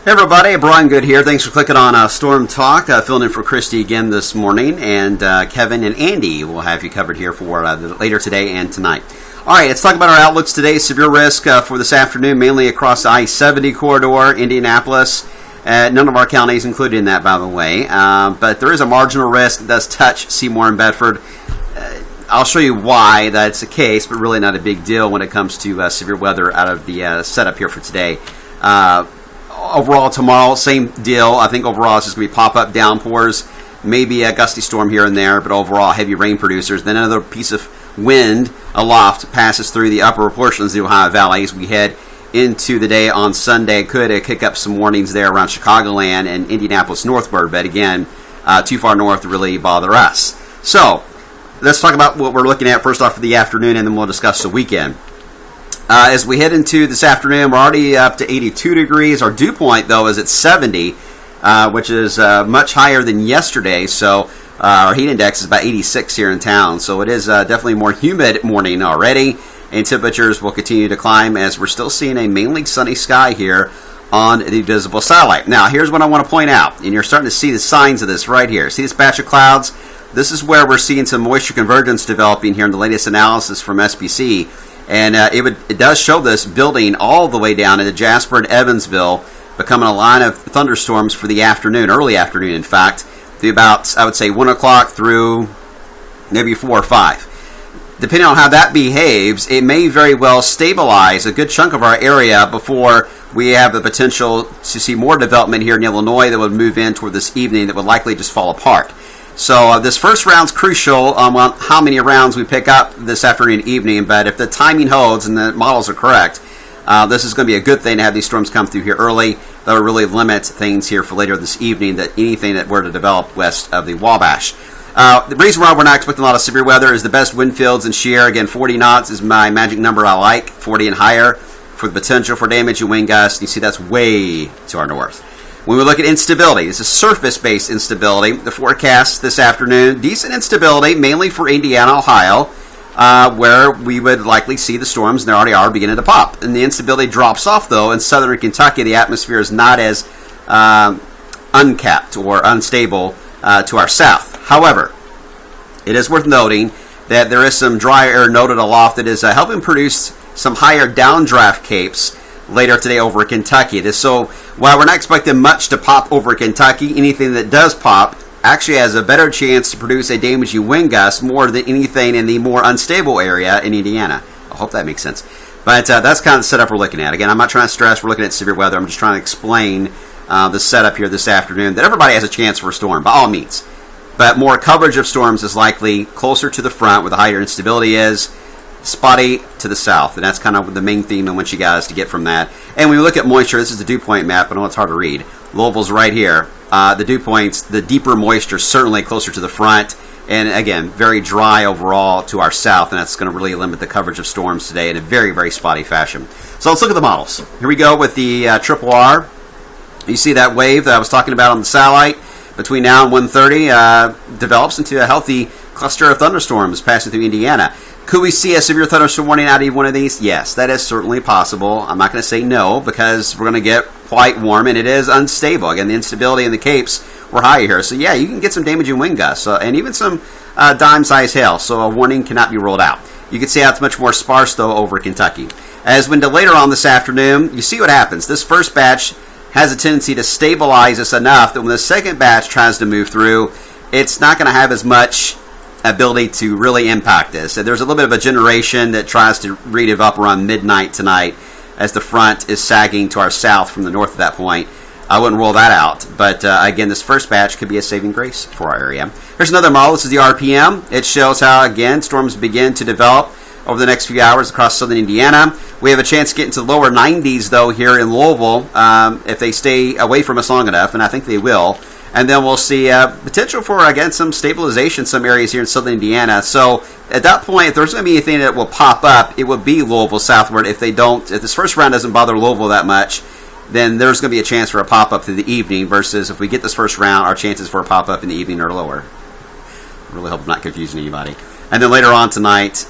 Hey everybody, Brian Good here. Thanks for clicking on Storm Talk. Filling in for Christy again this morning, and Kevin and Andy will have you covered here for later today and tonight. All right, let's talk about our outlooks today. Severe risk for this afternoon, mainly across the I-70 corridor, Indianapolis. None of our counties included in that, by the way. But there is a marginal risk that does touch Seymour and Bedford. I'll show you why that's the case, but really not a big deal when it comes to severe weather out of the setup here for today. Overall, tomorrow, same deal. I think overall it's just going to be pop-up downpours, maybe a gusty storm here and there, but overall heavy rain producers. Then another piece of wind aloft passes through the upper portions of the Ohio Valley as we head into the day on Sunday. Could kick up some warnings there around Chicagoland and Indianapolis northward, but again, too far north to really bother us. So, let's talk about what we're looking at first off for the afternoon, and then we'll discuss the weekend. As we head into this afternoon, we're already up to 82 degrees. Our dew point, though, is at 70, which is much higher than yesterday. So our heat index is about 86 here in town. So it is definitely a more humid morning already. And temperatures will continue to climb as we're still seeing a mainly sunny sky here on the visible satellite. Now, here's what I want to point out. And you're starting to see the signs of this right here. See this patch of clouds? This is where we're seeing some moisture convergence developing here in the latest analysis from SPC. And it does show this building all the way down into Jasper and Evansville, becoming a line of thunderstorms for the afternoon, early afternoon, in fact, to about, I would say, 1 o'clock through maybe 4 or 5. Depending on how that behaves, it may very well stabilize a good chunk of our area before we have the potential to see more development here in Illinois that would move in toward this evening that would likely just fall apart. So this first round's crucial on how many rounds we pick up this afternoon and evening, but if the timing holds and the models are correct, this is going to be a good thing to have these storms come through here early. That will really limit things here for later this evening, that anything that were to develop west of the Wabash. The reason why we're not expecting a lot of severe weather is the best wind fields and shear. Again, 40 knots is my magic number I like, 40 and higher for the potential for damage and wind gusts. You see that's way to our north. When we look at instability, this is surface-based instability. The forecast this afternoon, decent instability, mainly for Indiana, Ohio, where we would likely see the storms, and they already are, beginning to pop. And the instability drops off, though. In southern Kentucky, the atmosphere is not as uncapped or unstable to our south. However, it is worth noting that there is some dry air noted aloft that is helping produce some higher downdraft capes later today over Kentucky. So while we're not expecting much to pop over Kentucky, anything that does pop actually has a better chance to produce a damaging wind gust more than anything in the more unstable area in Indiana. I hope that makes sense. But that's kind of the setup we're looking at. Again, I'm not trying to stress we're looking at severe weather. I'm just trying to explain the setup here this afternoon, that everybody has a chance for a storm, by all means. But more coverage of storms is likely closer to the front where the higher instability is, spotty to the south, and that's kind of the main theme I want you guys to get from that. And when we look at moisture, this is the dew point map. I know it's hard to read. Louisville's right here. The dew points, the deeper moisture, certainly closer to the front, and again, very dry overall to our south, and that's going to really limit the coverage of storms today in a very, very spotty fashion. So let's look at the models. Here we go with the Triple R. You see that wave that I was talking about on the satellite between now and 1:30 develops into a healthy cluster of thunderstorms passing through Indiana. Could we see a severe thunderstorm warning out of one of these? Yes, that is certainly possible. I'm not going to say no because we're going to get quite warm and it is unstable. Again, the instability in the capes were high here. So yeah, you can get some damaging wind gusts and even some dime-sized hail. So a warning cannot be ruled out. You can see how it's much more sparse though over Kentucky. As when later on this afternoon, you see what happens. This first batch has a tendency to stabilize us enough that when the second batch tries to move through, it's not going to have as much ability to really impact this. So there's a little bit of a generation that tries to read up around midnight tonight as the front is sagging to our south from the north at that point. I wouldn't rule that out. But again, this first batch could be a saving grace for our area. Here's another model. This is the RPM. It shows how, again, storms begin to develop over the next few hours across southern Indiana. We have a chance to get into the lower 90s, though, here in Louisville if they stay away from us long enough, and I think they will. And then we'll see potential for, again, some stabilization in some areas here in southern Indiana. So at that point, if there's going to be anything that will pop up, it would be Louisville southward. If this first round doesn't bother Louisville that much, then there's going to be a chance for a pop-up through the evening versus if we get this first round, our chances for a pop-up in the evening are lower. I really hope I'm not confusing anybody. And then later on tonight,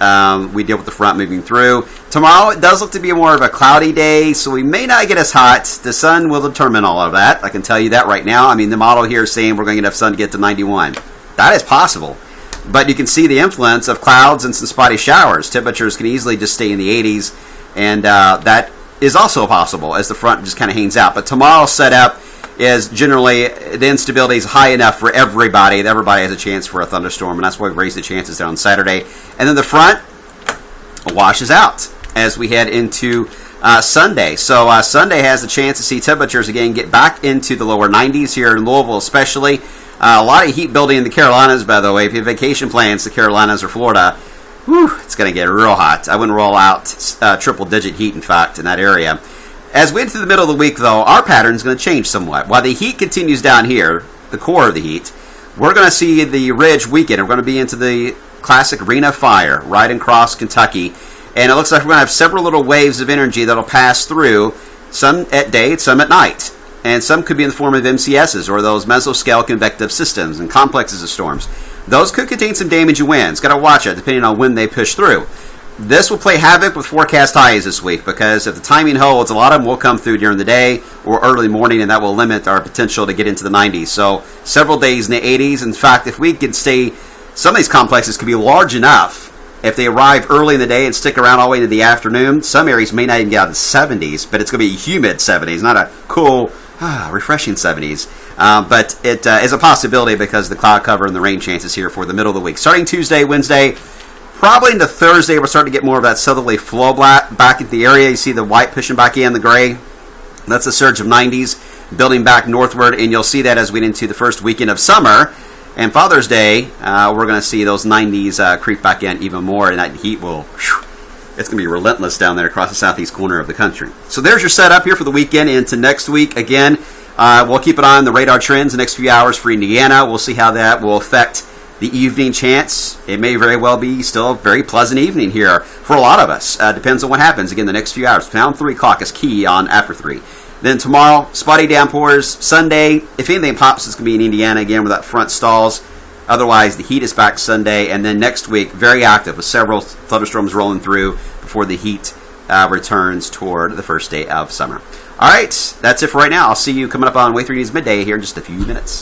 we deal with the front moving through. Tomorrow, it does look to be more of a cloudy day, so we may not get as hot. The sun will determine all of that. I can tell you that right now. I mean, the model here is saying we're going to get enough sun to get to 91. That is possible. But you can see the influence of clouds and some spotty showers. Temperatures can easily just stay in the 80s, and that is also possible as the front just kind of hangs out. But tomorrow's setup is generally the instability is high enough for everybody. Everybody has a chance for a thunderstorm, and that's why we've raised the chances there on Saturday. And then the front washes out as we head into Sunday. So Sunday has the chance to see temperatures again get back into the lower 90s here in Louisville especially. A lot of heat building in the Carolinas, by the way. If you have vacation plans to Carolinas or Florida, it's going to get real hot. I wouldn't roll out triple-digit heat, in fact, in that area. As we get to the middle of the week, though, our pattern is going to change somewhat. While the heat continues down here, the core of the heat, we're going to see the ridge weaken. We're going to be into the classic ring of fire right across Kentucky. And it looks like we're going to have several little waves of energy that will pass through, some at day, some at night. And some could be in the form of MCSs, or those mesoscale convective systems and complexes of storms. Those could contain some damage and winds. Got to watch it, depending on when they push through. This will play havoc with forecast highs this week, because if the timing holds, a lot of them will come through during the day or early morning, and that will limit our potential to get into the 90s. So several days in the 80s. In fact, if we can stay, some of these complexes could be large enough. If they arrive early in the day and stick around all the way into the afternoon, some areas may not even get out of the 70s, but it's going to be humid 70s, not a cool, refreshing 70s. But it is a possibility because of the cloud cover and the rain chances here for the middle of the week. Starting Tuesday, Wednesday, probably into Thursday, we're starting to get more of that southerly flow back into the area. You see the white pushing back in, the gray. That's a surge of 90s building back northward, and you'll see that as we get into the first weekend of summer. And Father's Day, we're going to see those 90s creep back in even more, and that heat will, it's going to be relentless down there across the southeast corner of the country. So there's your setup here for the weekend into next week. Again, we'll keep an eye on the radar trends the next few hours for Indiana. We'll see how that will affect the evening chance. It may very well be still a very pleasant evening here for a lot of us. Depends on what happens. Again, the next few hours. Around 3 o'clock is key on after 3. Then tomorrow, spotty downpours. Sunday, if anything pops, it's going to be in Indiana again where that front stalls. Otherwise, the heat is back Sunday. And then next week, very active with several thunderstorms rolling through before the heat returns toward the first day of summer. All right, that's it for right now. I'll see you coming up on Way 3 News Midday here in just a few minutes.